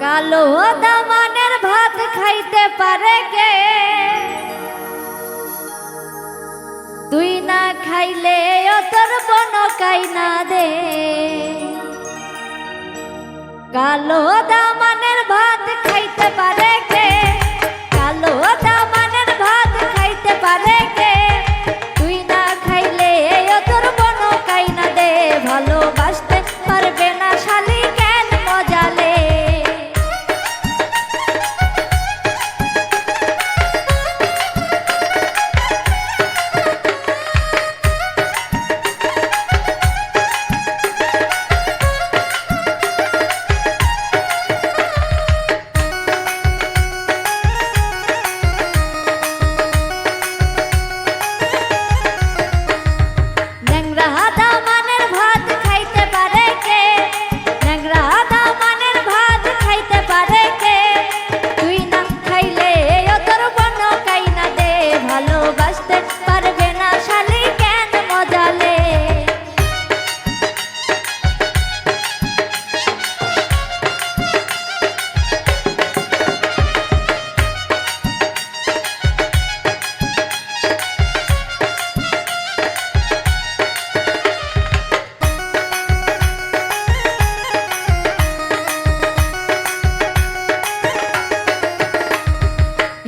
কালো দামানের ভাত খাইতে পারে কে? তুই না খাইলে ও তোর বন কাইনা দে। কালো দামানের ভাত খাইতে পারে কে? কালো দামানের ভাত খাইতে পারে কে? তুই না খাইলে ও তোর বন কাইনা দে। ভালোবাসতে পারবে না শালি কেন মজালে?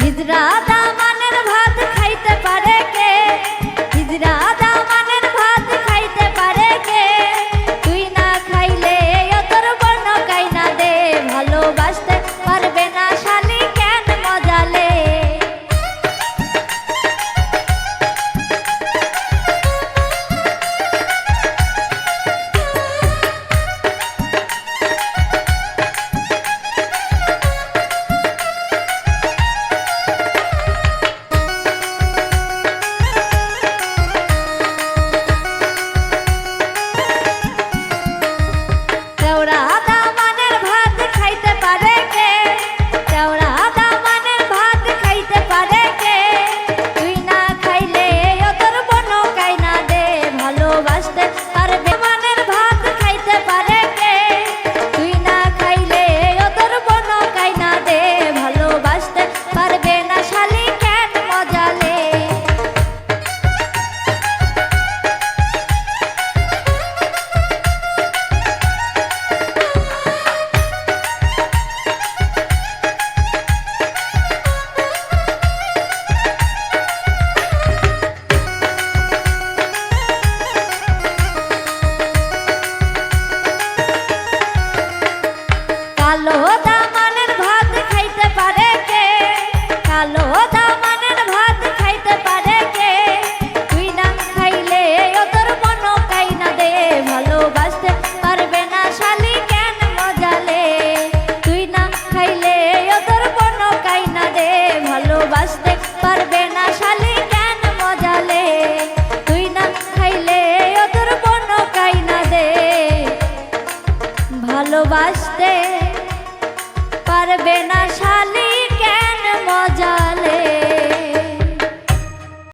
হিজরা দামানের ভাত খাইতে পারে কে? হিজরা দামানের ভাত খাইতে পারে কে? তুই না খাইলে ও তোর বন কাইনা দে। ভালোবাসতে পারবে না শালি কেন মজালে? কালো দামানের ভাত খাইতে পারে কে? কালো দামানের ভাত খাইতে পারে কে? তুই না খাইলে ও তোর বন কাইনা দে। ভালোবাসতে পারবে না শালি কেন মজালে? তুই না খাইলে ও তোর বন কাইনা দে। ভালোবাসতে পারবে না শালি কেন মজালে? তুই না খাইলে ও তোর বন কাইনা দে। ভালোবাসতে পারবে না শালি